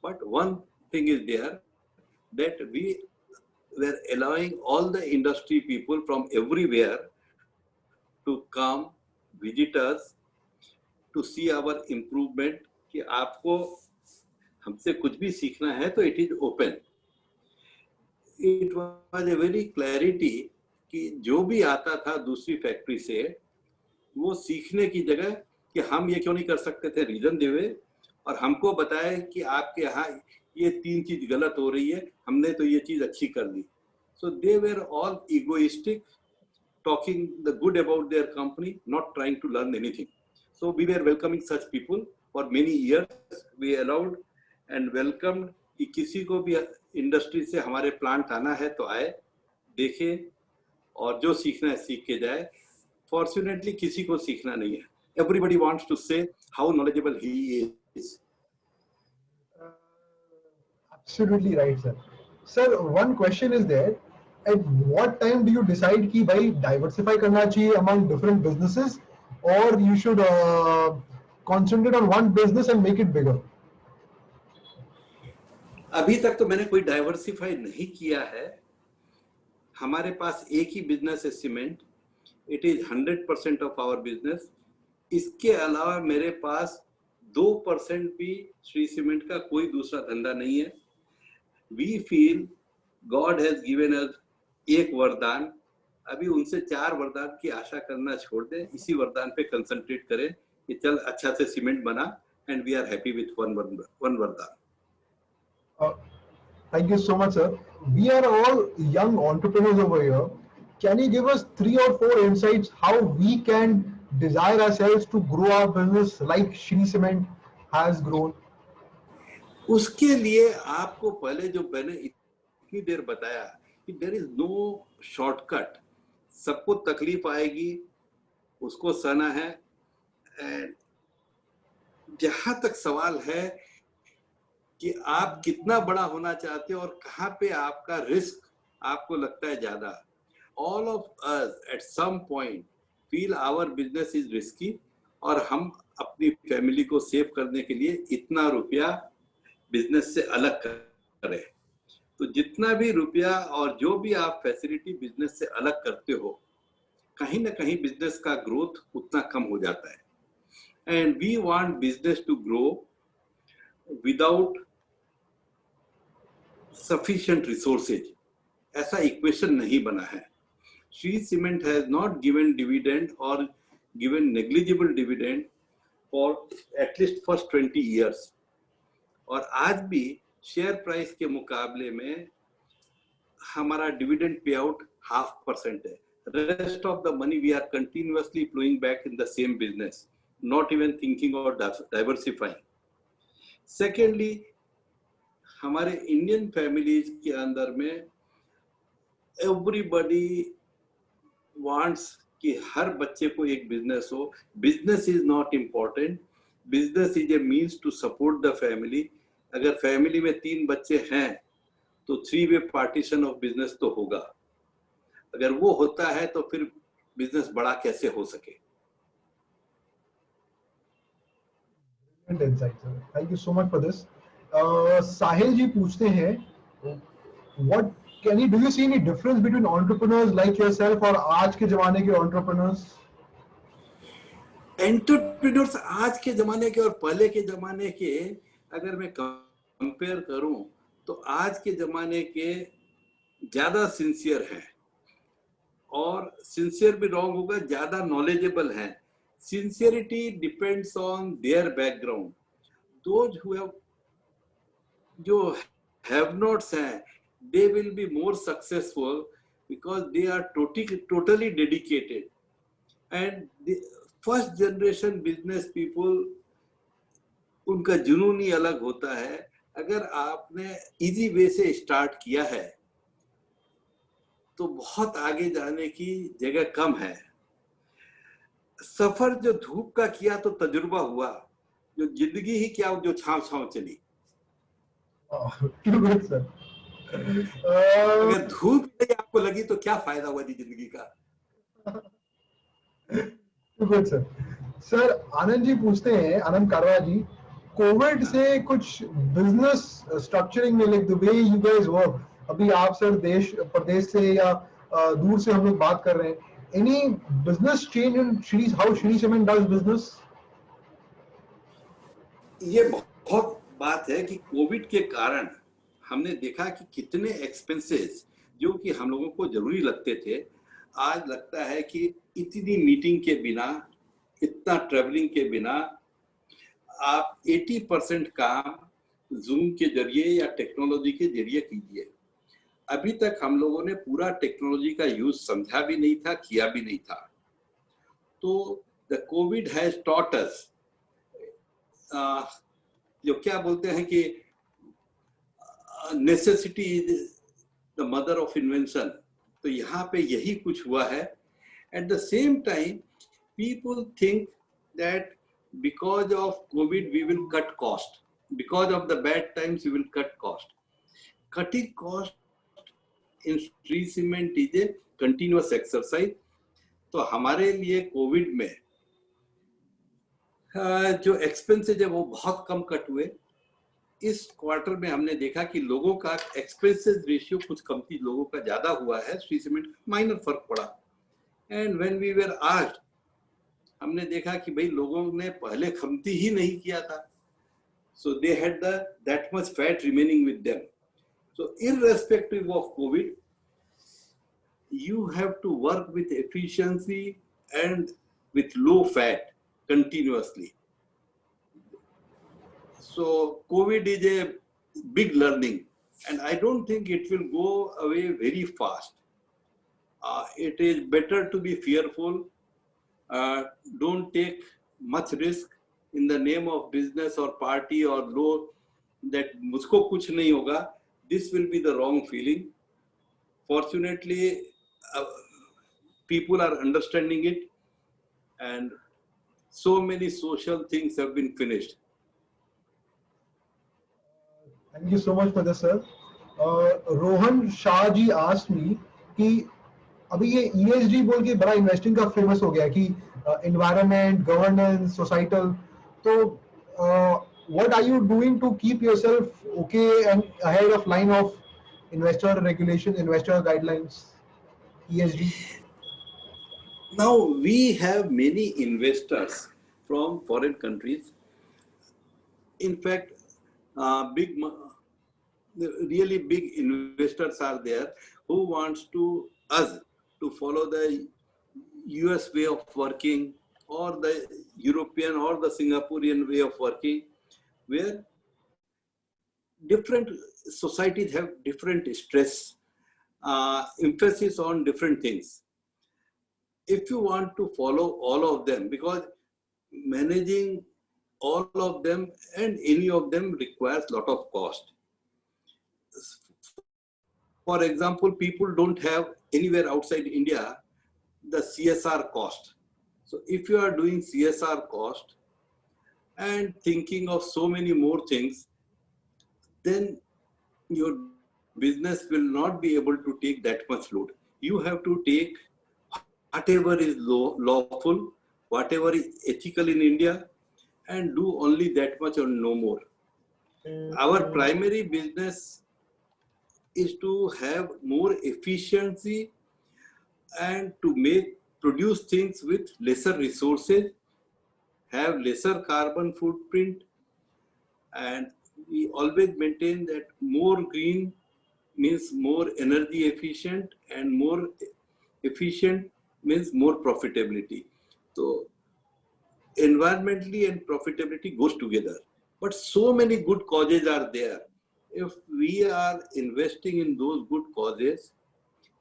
But one thing is there that we were allowing all the industry people from everywhere to come, visit us, to see our improvement. कि आपको हमसे कुछ भी सीखना है तो it is open. It was a very clarity कि जो भी आता था दूसरी फैक्ट्री से, वो सीखने की जगह कि हम ये क्यों नहीं कर सकते थे, रीजन देवे और हमको बताए कि आपके यहाँ ये 3 चीज गलत हो रही है, हमने तो ये चीज अच्छी कर दी. So they were all egoistic, talking the good about their company, not trying to learn anything. So we were welcoming such people for many years. We allowed and welcomed कि किसी को भी इंडस्ट्री से हमारे प्लांट आना है तो आए, देखे और जो सीखना है सीख के जाए. Fortunately किसी को सीखना नहीं है. Everybody wants to say how knowledgeable he is.
Absolutely right, sir. Sir, one question is there. At what time do you decide कि भाई diversify करना चाहिए among different businesses, or you should concentrate on one business and make it bigger?
अभी तक तो मैंने कोई diversify नहीं किया है. हमारे पास एक ही बिजनेस है, cement. It is 100% of our business. इसके अलावा मेरे पास 2% भी श्री सीमेंट का कोई दूसरा धंधा नहीं है. We feel God has given us एक वरदान, अभी उनसे 4 वरदान की आशा करना छोड़ दें, इसी वरदान पे कंसंट्रेट करें कि चल अच्छा से सीमेंट बना, and we are happy with one वरदान.
Uh, Thank you so much, sir. We are all young entrepreneurs over here. Can you give us 3 or 4 insights how we can desire ourselves to grow our business like Shri Cement has grown?
उसके लिए आपको पहले जो मैंने इतनी देर बताया कि there is no shortcut, सबको तकलीफ आएगी, उसको सहना है। एंड जहां तक सवाल है कि आप कितना बड़ा होना चाहते हो और कहाँ पे आपका रिस्क आपको लगता है ज्यादा, all of us at some point feel our business is risky और हम अपनी फैमिली को सेव करने के लिए इतना रुपया बिजनेस से अलग करें। तो जितना भी रुपया और जो भी आप फैसिलिटी बिजनेस से अलग करते हो, कहीं ना कहीं बिजनेस का ग्रोथ उतना कम हो जाता है। And we want business to grow without sufficient resources, ऐसा इक्वेशन नहीं बना है। Shree cement has not given dividend और given negligible dividend for at least first 20 years, और आज भी शेयर प्राइस के मुकाबले में हमारा डिविडेंड पे आउट 0.5% है। Rest of the money we are continuously flowing back in the same business, not even thinking और डाइवर्सिफाइंग। सेकेंडली, हमारे इंडियन फैमिलीज के अंदर में एवरीबडी वांट्स कि हर बच्चे को एक बिजनेस हो। Business is not important, business is a means to support the family. अगर फैमिली में 3 बच्चे हैं तो 3-way पार्टीशन ऑफ बिजनेस तो होगा। अगर वो होता है तो फिर बिजनेस बड़ा कैसे हो सके।
Thank you so much for this. साहिल जी पूछते हैं, what do you see any difference between entrepreneurs like yourself और आज के जमाने के entrepreneurs?
एंटरप्रेन्योर्स आज के जमाने के और पहले के जमाने के अगर मैं कंपेयर करूं तो आज के जमाने के ज्यादा सिंसियर हैं, और सिंसियर भी रॉन्ग होगा, ज्यादा नॉलेजेबल हैं। Sincerity depends on their background. Those who have, जो हैव नॉट्स हैं, they will be more successful because they are totally dedicated. And the first generation business people, उनका जुनून ही अलग होता है। अगर आपने इजी वे से स्टार्ट किया है तो बहुत आगे जाने की जगह कम है। सफर जो धूप का किया तो तजुर्बा हुआ, जो जिंदगी ही क्या जो छाव छाव चली।
Too good, sir.
अगर धूप नहीं आपको लगी तो क्या फायदा हुआ जी जिंदगी का।
Too good, sir. Sir Anand ji पूछते हैं, आनंद कारवा जी, कोविड से कुछ बिजनेस स्ट्रक्चरिंग में, like the way you guys work, अभी आप सर देश प्रदेश से या दूर से हम लोग बात कर रहे हैं, any business change in Shri, how Shri cement does business?
ये बहुत बात है कि कोविड के कारण हमने देखा कि कितने एक्सपेंसेस जो कि हम लोगों को जरूरी लगते थे, आज लगता है कि इतनी मीटिंग के बिना, इतना ट्रेवलिंग के बिना आप 80% काम जूम के जरिए या टेक्नोलॉजी के जरिए कीजिए। अभी तक हम लोगों ने पूरा टेक्नोलॉजी का यूज समझा भी नहीं था, किया भी नहीं था। तो the COVID has taught us, जो क्या बोलते हैं कि necessity is the mother of invention. तो यहाँ पे यही कुछ हुआ है। At the same time people think that because of COVID we will cut cost, because of the bad times we will cut cost. Cutting cost in Shree cement is a continuous exercise. तो हमारे लिए Covid में जो expenses है वो बहुत कम cut हुए। इस क्वार्टर में हमने देखा कि लोगों का एक्सपेंसेस रेशियो कुछ कमती, लोगों का ज्यादा हुआ है, श्री सीमेंट माइनर फर्क पड़ा। And when we were asked, हमने देखा कि भाई लोगों ने पहले खमती ही नहीं किया था, so they had that much fat remaining with them. So irrespective of COVID, you have to work with efficiency and with low fat continuously. So COVID is a big learning, and I don't think it will go away very fast. It is better to be fearful. Don't take much risk in the name of business or party or law that musko kuch nahi hoga. This will be the wrong feeling. Fortunately, people are understanding it, and so many social things have been finished.
Thank you so much for this, sir. Rohan Shah ji asked me कि अभी ये ESG बोल के बड़ा investing का famous हो गया कि environment, governance, societal. तो what are you doing to keep yourself okay and ahead of line of investor regulation, investor guidelines, ESG?
Now we have many investors from foreign countries. In fact, really big investors are there who wants to us to follow the US way of working or the European or the Singaporean way of working, where different societies have different stress, emphasis on different things. If you want to follow all of them, because managing all of them and any of them requires a lot of cost. For example, people don't have anywhere outside India the CSR cost. So if you are doing CSR cost and thinking of so many more things, then your business will not be able to take that much load. You have to take whatever is lawful, whatever is ethical in India, and do only that much or no more. Our primary business is to have more efficiency and to produce things with lesser resources, have lesser carbon footprint, and we always maintain that more green means more energy efficient, and more efficient means more profitability. So environmentally and profitability goes together. But so many good causes are there. If we are investing in those good causes,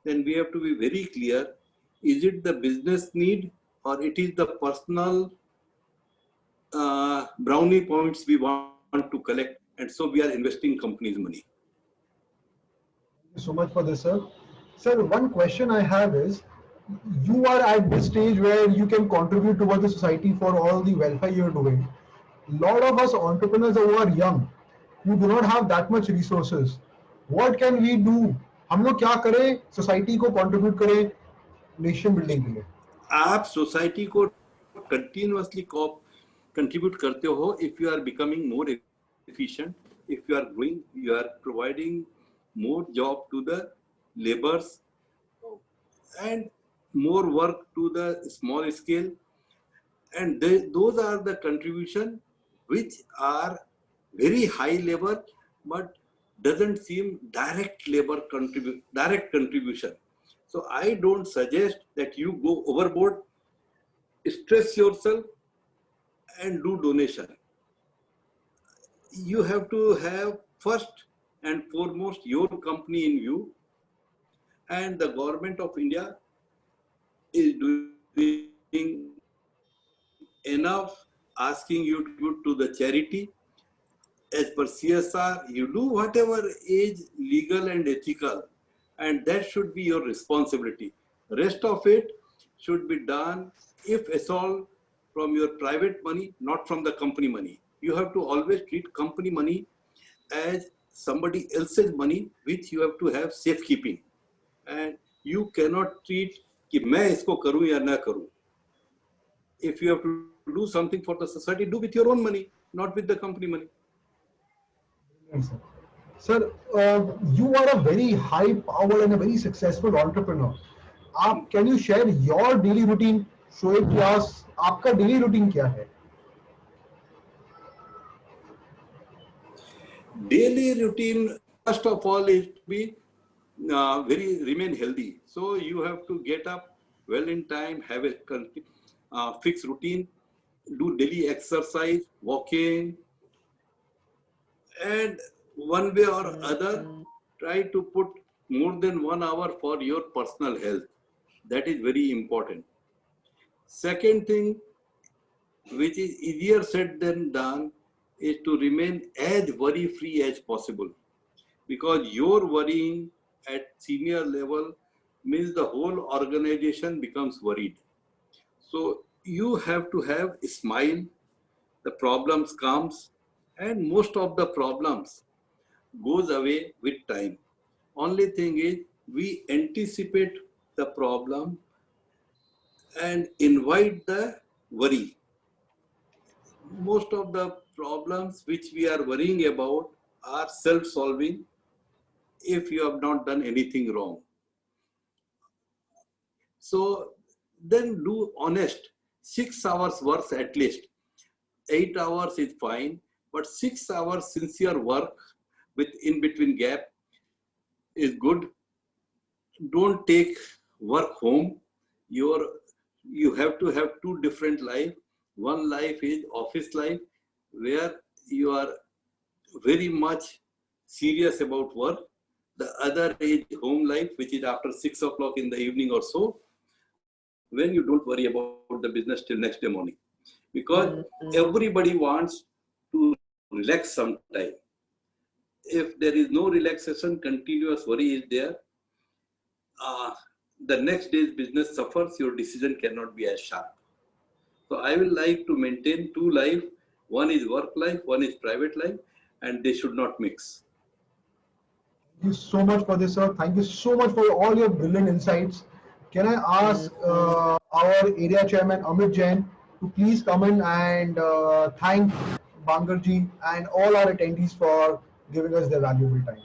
then we have to be very clear, is it the business need or it is the personal brownie points we want to collect, and so we are investing companies' money.
Thank you so much for this, sir. Sir, one question I have is, you are at this stage where you can contribute towards the society for all the welfare you're doing. Lot of us entrepreneurs who are young, who do not have that much resources. What can we do? हम लोग क्या करें society को contribute करें nation building के लिए?
आप society को continuously contribute करते हो if you are becoming more efficient, if you are growing, you are providing more job to the laborers and more work to the small scale, and those are the contribution which are very high level but doesn't seem direct contribution. So I don't suggest that you go overboard, stress yourself and do donation. You have to have first and foremost your company in view, and the government of India is doing enough, asking you to go to the charity. As per CSR, you do whatever is legal and ethical, and that should be your responsibility. Rest of it should be done, if at all, from your private money, not from the company money. You have to always treat company money as somebody else's money, which you have to have safekeeping. And you cannot treat कि मैं इसको करूं या ना करूं. If you have to do something for the society, do with your own money, not with the company money.
Sir, you are a very high power and a very successful entrepreneur. Can you share your daily routine? Shoaib Vyas, आपका daily routine क्या है?
Daily routine, first of all, is to be remain healthy. So you have to get up well in time, have a fixed routine, do daily exercise, walking, and one way or other, try to put more than 1 hour for your personal health. That is very important. Second thing, which is easier said than done, is to remain as worry-free as possible. Because your worrying at senior level means the whole organization becomes worried. So you have to have a smile, the problems comes, and most of the problems goes away with time. Only thing is we anticipate the problem and invite the worry. Most of the problems which we are worrying about are self-solving if you have not done anything wrong. So then do honest, 6 hours work at least. 8 hours is fine, but 6 hours sincere work with in between gap is good. Don't take work home. You have to have two different life. One life is office life, where you are very much serious about work. The other is home life, which is after 6 o'clock in the evening or so, when you don't worry about the business till next day morning. Because everybody wants to relax sometime. If there is no relaxation, continuous worry is there, the next day's business suffers, your decision cannot be as sharp. So I will like to maintain two life. One is work life, one is private life, and they should not mix.
Thank you so much for this, sir. Thank you so much for all your brilliant insights. Can I ask our area chairman, Amit Jain, to please come in and thank Bangarji and all our attendees for giving us their valuable time.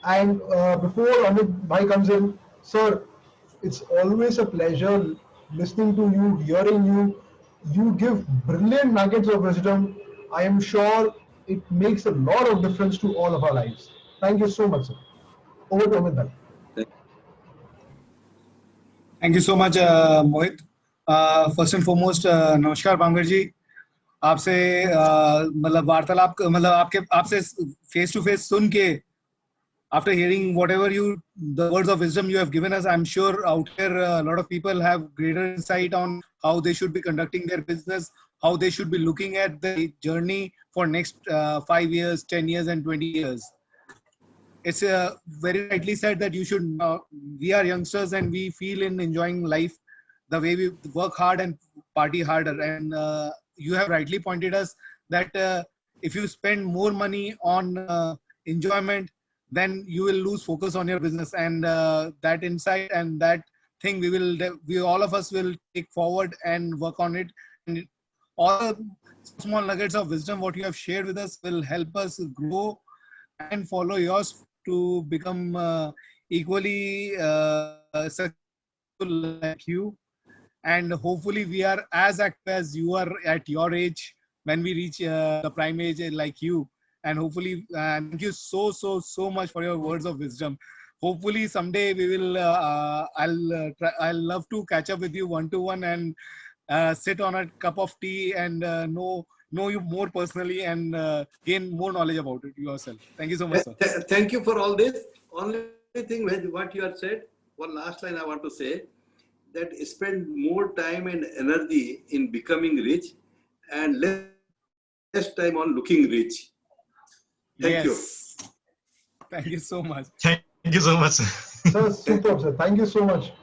And before Amit Bhai comes in, sir, it's always a pleasure listening to you, hearing you. You give brilliant nuggets of wisdom. I am sure it makes a lot of difference to all of our lives. Thank you so much, sir. Over to Amit Bhai.
Thank you so much, Mohit. First and foremost, नमस्कार बांगर जी. आपसे मतलब वार्तालाप मतलब आपसे face to face सुन के, after hearing whatever the words of wisdom you have given us, I'm sure out here a lot of people have greater insight on how they should be conducting their business, how they should be looking at the journey for next 5 years, 10 years, and 20 years. It's very rightly said that you should. We are youngsters and we feel in enjoying life the way we work hard and party harder. And you have rightly pointed us that if you spend more money on enjoyment, then you will lose focus on your business. And that insight and that thing we all of us will take forward and work on it. And all the small nuggets of wisdom what you have shared with us will help us grow and follow yours to become equally successful like you. And hopefully we are as active as you are at your age when we reach the prime age like you. And hopefully, thank you so much for your words of wisdom. Hopefully someday we will, I'll love to catch up with you one-to-one and sit on a cup of tea and know you more personally and gain more knowledge about it yourself. Thank you so much, sir.
Thank you for all this. Only thing what you have said, one last line I want to say, that spend more time and energy in becoming rich and less time on looking rich. Thank you.
Thank you so much.
Thank you so much.
Sir, superb, sir. Thank you so much.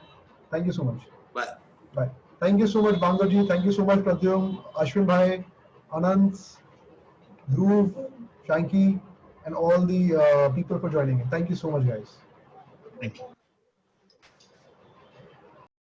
Thank you so much.
Bye.
Bye. Thank you so much, Bangarji. Thank you so much, Pradyum, Ashwin Bhai, Anant, Dhruv, Shanky, and all the people for joining in. Thank you so much, guys.
Thank you.